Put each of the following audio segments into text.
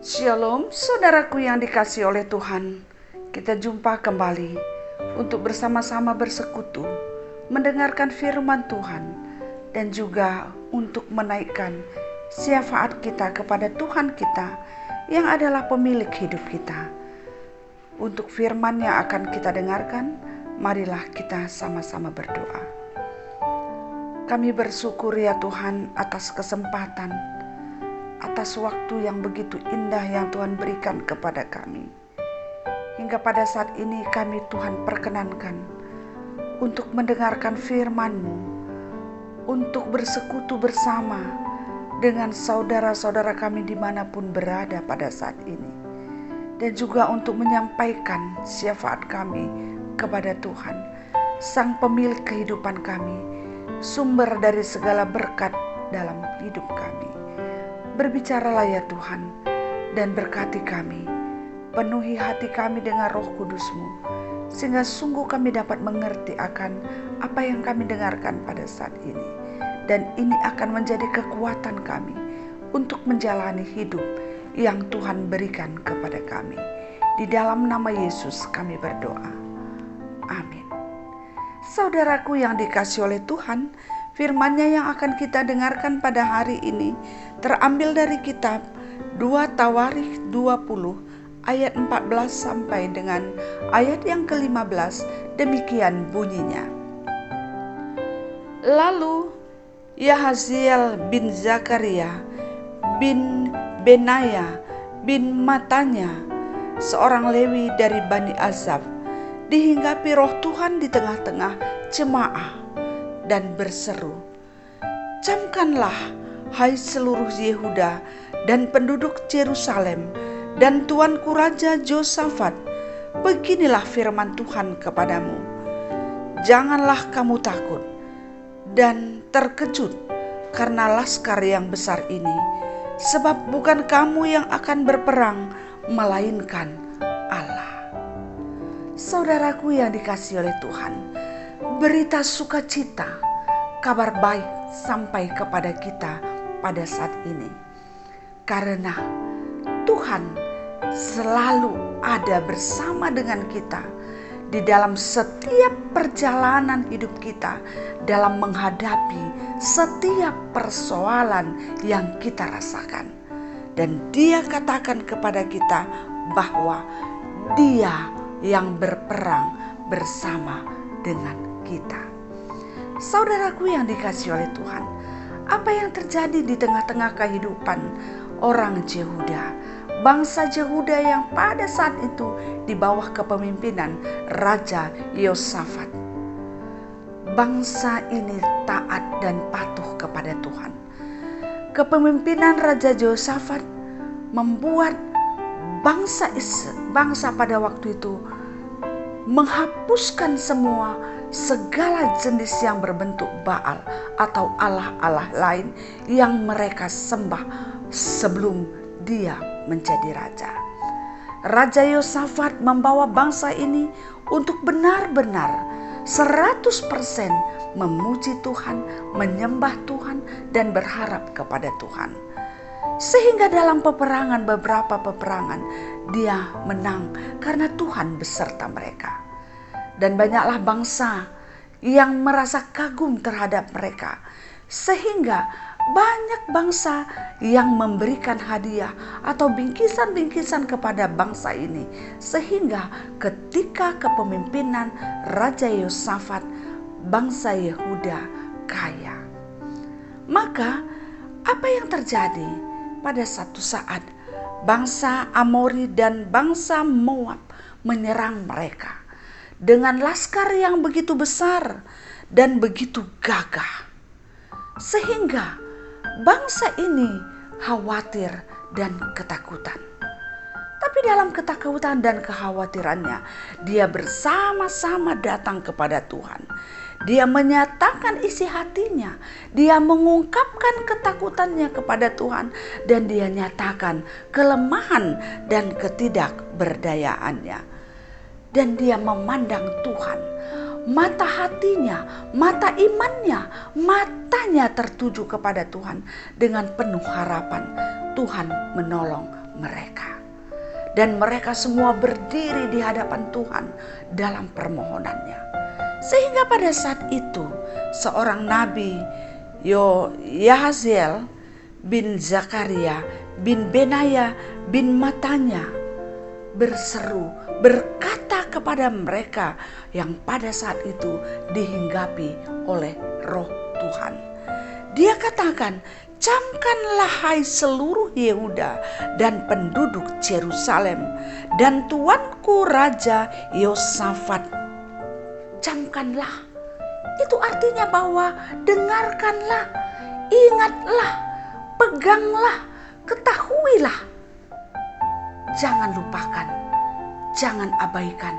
Shalom, saudaraku yang dikasihi oleh Tuhan. Kita jumpa kembali untuk bersama-sama bersekutu, mendengarkan firman Tuhan, dan juga untuk menaikkan syafaat kita kepada Tuhan kita yang adalah pemilik hidup kita. Untuk firman yang akan kita dengarkan, marilah kita sama-sama berdoa. Kami bersyukur ya Tuhan atas kesempatan, atas waktu yang begitu indah yang Tuhan berikan kepada kami. Hingga pada saat ini kami Tuhan perkenankan untuk mendengarkan firman-Mu, untuk bersekutu bersama dengan saudara-saudara kami dimanapun berada pada saat ini. Dan juga untuk menyampaikan syafaat kami kepada Tuhan, Sang Pemilik kehidupan kami, sumber dari segala berkat dalam hidup kami. Berbicaralah ya Tuhan, dan berkati kami, penuhi hati kami dengan Roh Kudus-Mu, sehingga sungguh kami dapat mengerti akan apa yang kami dengarkan pada saat ini. Dan ini akan menjadi kekuatan kami untuk menjalani hidup yang Tuhan berikan kepada kami. Di dalam nama Yesus kami berdoa. Amin. Saudaraku yang dikasihi oleh Tuhan, firman-Nya yang akan kita dengarkan pada hari ini terambil dari kitab 2 Tawarikh 20 ayat 14 sampai dengan ayat yang ke-15. Demikian bunyinya. Lalu Yahaziel bin Zakaria bin Benaya bin Matanya, seorang Lewi dari Bani Asaf, dihinggapi roh Tuhan di tengah-tengah jemaah dan berseru, "Camkanlah, hai seluruh Yehuda dan penduduk Yerusalem dan tuanku Raja Yosafat, beginilah firman Tuhan kepadamu. Janganlah kamu takut dan terkejut karena laskar yang besar ini, sebab bukan kamu yang akan berperang, melainkan Allah." Saudaraku yang dikasihi oleh Tuhan, berita sukacita, kabar baik sampai kepada kita pada saat ini. Karena Tuhan selalu ada bersama dengan kita di dalam setiap perjalanan hidup kita, dalam menghadapi setiap persoalan yang kita rasakan. Dan Dia katakan kepada kita bahwa Dia yang berperang bersama dengan kita. Saudaraku yang dikasihi oleh Tuhan, apa yang terjadi di tengah-tengah kehidupan orang Yehuda, bangsa Yehuda yang pada saat itu di bawah kepemimpinan Raja Yosafat. Bangsa ini taat dan patuh kepada Tuhan. Kepemimpinan Raja Yosafat membuat bangsa pada waktu itu menghapuskan segala jenis yang berbentuk Baal atau Allah-Allah lain yang mereka sembah sebelum dia menjadi raja. Raja Yosafat membawa bangsa ini untuk benar-benar 100% memuji Tuhan, menyembah Tuhan, dan berharap kepada Tuhan. Sehingga dalam beberapa peperangan dia menang karena Tuhan beserta mereka. Dan banyaklah bangsa yang merasa kagum terhadap mereka, sehingga banyak bangsa yang memberikan hadiah atau bingkisan-bingkisan kepada bangsa ini, sehingga ketika kepemimpinan Raja Yosafat, bangsa Yehuda kaya. Maka apa yang terjadi? Pada satu saat bangsa Amori dan bangsa Moab menyerang mereka dengan laskar yang begitu besar dan begitu gagah, sehingga bangsa ini khawatir dan ketakutan. Tapi dalam ketakutan dan kekhawatirannya, dia bersama-sama datang kepada Tuhan. Dia menyatakan isi hatinya, dia mengungkapkan ketakutannya kepada Tuhan, dan dia nyatakan kelemahan dan ketidakberdayaannya. Dan dia memandang Tuhan. Mata hatinya, mata imannya, matanya tertuju kepada Tuhan dengan penuh harapan. Tuhan menolong mereka. Dan mereka semua berdiri di hadapan Tuhan dalam permohonannya. Sehingga pada saat itu seorang nabi Yahaziel bin Zakaria bin Benaya bin Matanya berseru, berkata kepada mereka yang pada saat itu dihinggapi oleh Roh Tuhan. Dia katakan, "Camkanlah hai seluruh Yehuda dan penduduk Yerusalem dan tuanku Raja Yosafat." Camkanlah, itu artinya bahwa dengarkanlah, ingatlah, peganglah, ketahuilah. Jangan lupakan, jangan abaikan,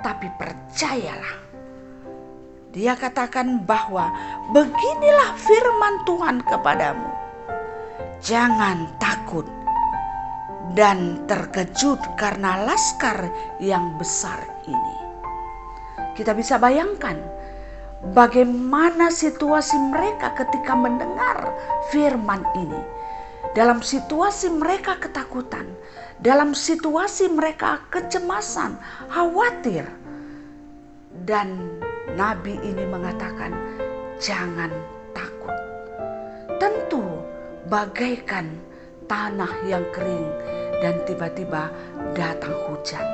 tapi percayalah. Dia katakan bahwa beginilah firman Tuhan kepadamu. Jangan takut dan terkejut karena laskar yang besar ini. Kita bisa bayangkan bagaimana situasi mereka ketika mendengar firman ini. Dalam situasi mereka ketakutan, dalam situasi mereka kecemasan, khawatir. Dan nabi ini mengatakan, jangan takut. Tentu bagaikan tanah yang kering dan tiba-tiba datang hujan.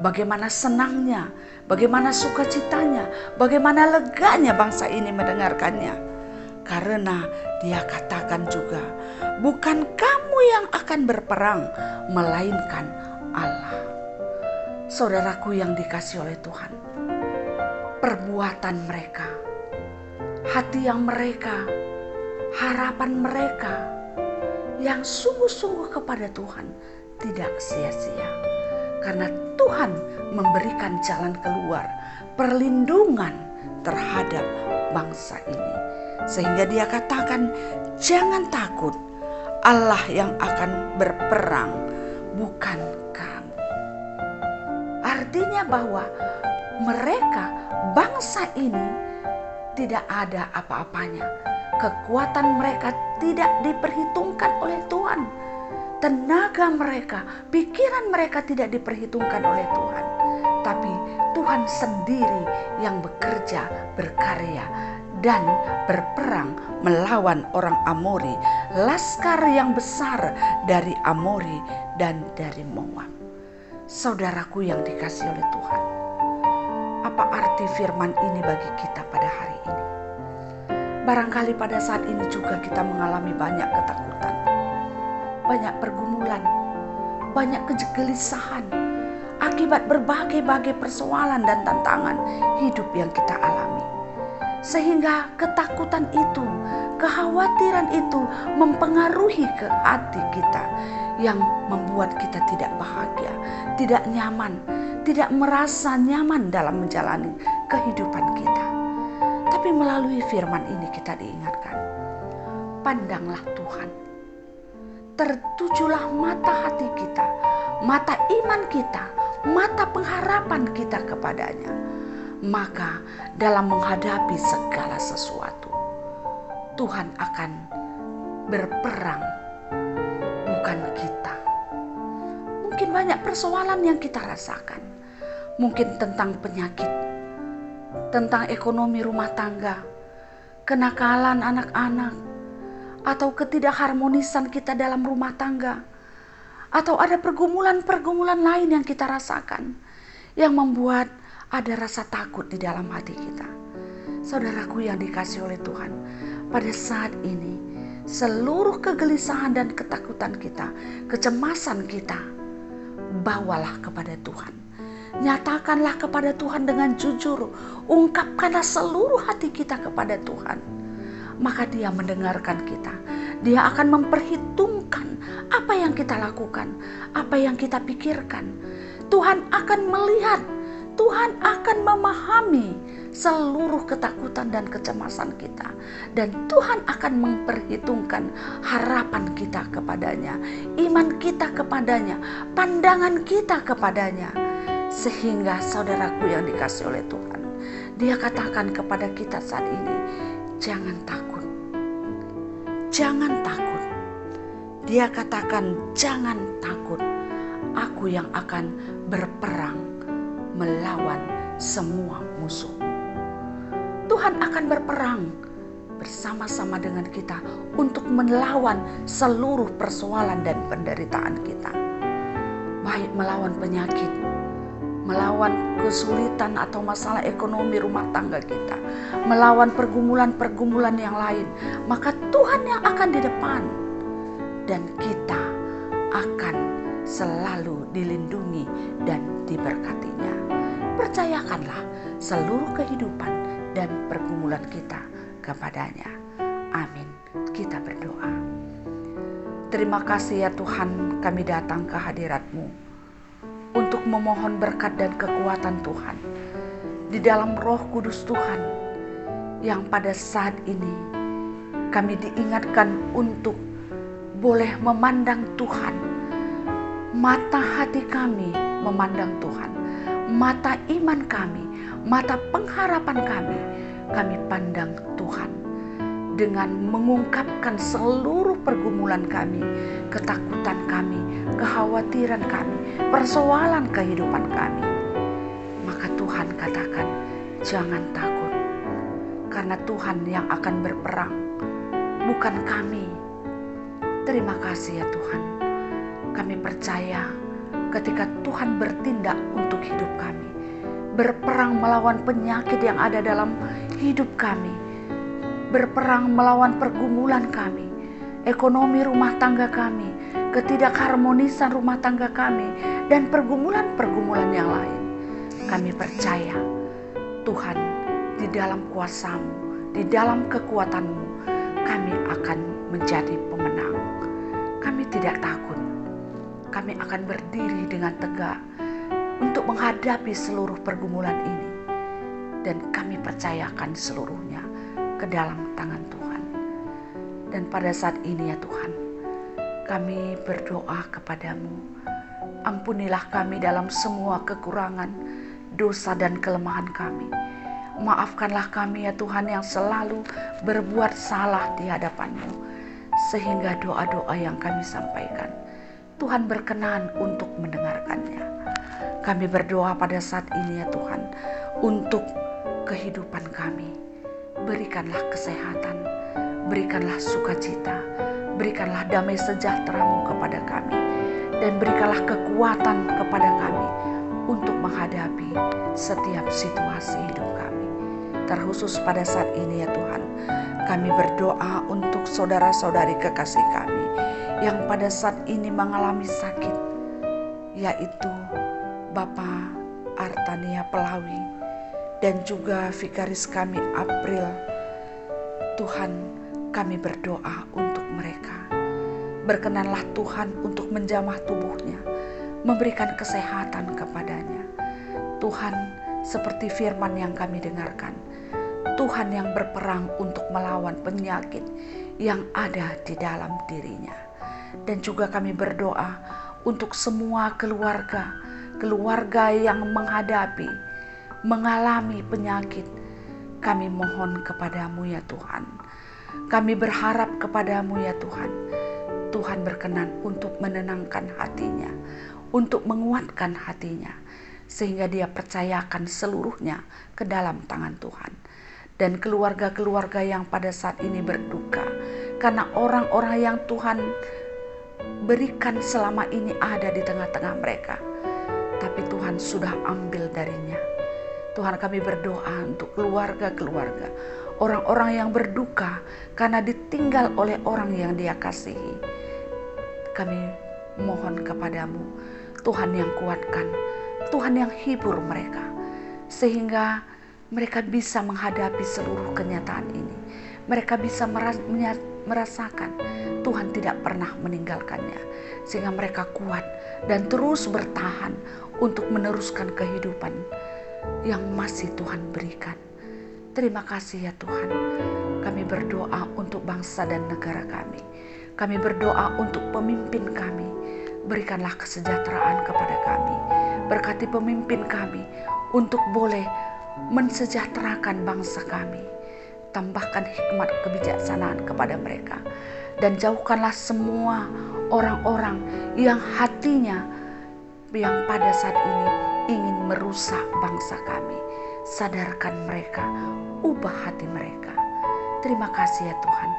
Bagaimana senangnya, bagaimana sukacitanya, bagaimana leganya bangsa ini mendengarkannya. Karena dia katakan juga, bukan kamu yang akan berperang, melainkan Allah. Saudaraku yang dikasihi oleh Tuhan, perbuatan mereka, hati yang mereka, harapan mereka yang sungguh-sungguh kepada Tuhan tidak sia-sia. Karena Tuhan memberikan jalan keluar, perlindungan terhadap bangsa ini. Sehingga dia katakan, jangan takut, Allah yang akan berperang, bukan kamu. Artinya bahwa mereka, bangsa ini tidak ada apa-apanya. Kekuatan mereka tidak diperhitungkan oleh Tuhan. Tenaga mereka, pikiran mereka tidak diperhitungkan oleh Tuhan. Tapi Tuhan sendiri yang bekerja, berkarya, dan berperang melawan orang Amori, laskar yang besar dari Amori dan dari Moab. Saudaraku yang dikasihi oleh Tuhan, apa arti firman ini bagi kita pada hari ini? Barangkali pada saat ini juga kita mengalami banyak ketakutan, banyak pergumulan, banyak kegelisahan akibat berbagai-bagai persoalan dan tantangan hidup yang kita alami. Sehingga ketakutan itu, kekhawatiran itu mempengaruhi ke hati kita yang membuat kita tidak bahagia, tidak nyaman, tidak merasa nyaman dalam menjalani kehidupan kita. Tapi melalui firman ini kita diingatkan, pandanglah Tuhan. Tertujulah mata hati kita, mata iman kita, mata pengharapan kita kepadanya. Maka dalam menghadapi segala sesuatu, Tuhan akan berperang, bukan kita. Mungkin banyak persoalan yang kita rasakan. Mungkin tentang penyakit, tentang ekonomi rumah tangga, kenakalan anak-anak, atau ketidakharmonisan kita dalam rumah tangga, atau ada pergumulan-pergumulan lain yang kita rasakan, yang membuat ada rasa takut di dalam hati kita. Saudaraku yang dikasihi oleh Tuhan, pada saat ini seluruh kegelisahan dan ketakutan kita, kecemasan kita, bawalah kepada Tuhan. Nyatakanlah kepada Tuhan dengan jujur, ungkapkanlah seluruh hati kita kepada Tuhan. Maka Dia mendengarkan kita. Dia akan memperhitungkan apa yang kita lakukan, apa yang kita pikirkan. Tuhan akan melihat, Tuhan akan memahami seluruh ketakutan dan kecemasan kita. Dan Tuhan akan memperhitungkan harapan kita kepadanya, iman kita kepadanya, pandangan kita kepadanya. Sehingga saudaraku yang dikasihi oleh Tuhan, Dia katakan kepada kita saat ini, jangan takut. Jangan takut. Dia katakan, jangan takut, aku yang akan berperang melawan semua musuh. Tuhan akan berperang bersama-sama dengan kita untuk melawan seluruh persoalan dan penderitaan kita. Baik melawan penyakit, melawan kesulitan atau masalah ekonomi rumah tangga kita, melawan pergumulan-pergumulan yang lain, maka Tuhan yang akan di depan dan kita akan selalu dilindungi dan diberkatinya. Percayakanlah seluruh kehidupan dan pergumulan kita kepadanya. Amin. Kita berdoa. Terima kasih ya Tuhan, kami datang ke hadirat-Mu untuk memohon berkat dan kekuatan Tuhan di dalam Roh Kudus Tuhan, yang pada saat ini kami diingatkan untuk boleh memandang Tuhan. Mata hati kami memandang Tuhan, mata iman kami, mata pengharapan kami pandang Tuhan dengan mengungkapkan seluruh pergumulan kami, ketakutan kami, kekhawatiran kami, persoalan kehidupan kami. Maka Tuhan katakan, jangan takut, karena Tuhan yang akan berperang, bukan kami. Terima kasih ya Tuhan, kami percaya ketika Tuhan bertindak untuk hidup kami, berperang melawan penyakit yang ada dalam hidup kami, berperang melawan pergumulan kami, ekonomi rumah tangga kami, ketidakharmonisan rumah tangga kami, dan pergumulan-pergumulan yang lain. Kami percaya Tuhan, di dalam kuasa-Mu, di dalam kekuatan-Mu, kami akan menjadi pemenang. Kami tidak takut, kami akan berdiri dengan tegak untuk menghadapi seluruh pergumulan ini, dan kami percayakan seluruhnya ke dalam tangan Tuhan. Dan pada saat ini ya Tuhan, kami berdoa kepadamu, ampunilah kami dalam semua kekurangan, dosa dan kelemahan kami. Maafkanlah kami ya Tuhan yang selalu berbuat salah di hadapan-Mu, sehingga doa-doa yang kami sampaikan Tuhan berkenan untuk mendengarkannya. Kami berdoa pada saat ini ya Tuhan, untuk kehidupan kami. Berikanlah kesehatan, berikanlah sukacita, berikanlah damai sejahtera-Mu kepada kami, dan berikanlah kekuatan kepada kami untuk menghadapi setiap situasi hidup kami. Terkhusus pada saat ini ya Tuhan, kami berdoa untuk saudara-saudari kekasih kami yang pada saat ini mengalami sakit, yaitu Bapak Artania Pelawi dan juga vikaris kami April. Tuhan, kami berdoa untuk mereka. Berkenanlah Tuhan untuk menjamah tubuhnya, memberikan kesehatan kepadanya. Tuhan, seperti firman yang kami dengarkan, Tuhan yang berperang untuk melawan penyakit yang ada di dalam dirinya. Dan juga kami berdoa untuk semua keluarga yang mengalami penyakit. Kami mohon kepadamu ya Tuhan. Kami berharap kepadamu ya Tuhan. Tuhan berkenan untuk menenangkan hatinya, untuk menguatkan hatinya, sehingga dia percayakan seluruhnya ke dalam tangan Tuhan. Dan keluarga-keluarga yang pada saat ini berduka, karena orang-orang yang Tuhan berikan selama ini ada di tengah-tengah mereka, tapi Tuhan sudah ambil darinya. Tuhan, kami berdoa untuk keluarga-keluarga, orang-orang yang berduka karena ditinggal oleh orang yang dia kasihi. Kami mohon kepadamu, Tuhan yang kuatkan, Tuhan yang hibur mereka, sehingga mereka bisa menghadapi seluruh kenyataan ini. Mereka bisa merasakan Tuhan tidak pernah meninggalkannya, sehingga mereka kuat dan terus bertahan untuk meneruskan kehidupan yang masih Tuhan berikan. Terima kasih ya Tuhan. Kami berdoa untuk bangsa dan negara kami. Kami berdoa untuk pemimpin kami. Berikanlah kesejahteraan kepada kami. Berkati pemimpin kami untuk boleh mensejahterakan bangsa kami. Tambahkan hikmat kebijaksanaan kepada mereka. dan jauhkanlah semua orang-orang yang hatinya yang pada saat ini ingin merusak bangsa kami. Sadarkan mereka, ubah hati mereka. Terima kasih ya Tuhan.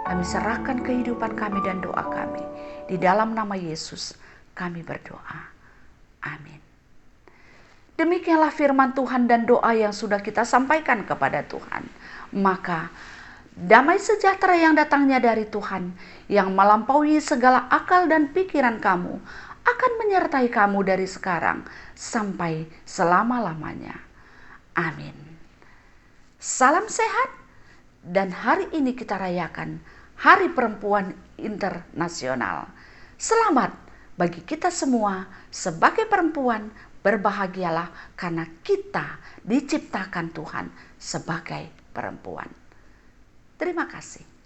Kami serahkan kehidupan kami dan doa kami. Di dalam nama Yesus kami berdoa. Amin. Demikianlah firman Tuhan dan doa yang sudah kita sampaikan kepada Tuhan. Maka damai sejahtera yang datangnya dari Tuhan, yang melampaui segala akal dan pikiran kamu, akan menyertai kamu dari sekarang sampai selama-lamanya. Amin. Salam sehat, dan hari ini kita rayakan Hari Perempuan Internasional. Selamat bagi kita semua sebagai perempuan, berbahagialah karena kita diciptakan Tuhan sebagai perempuan. Terima kasih.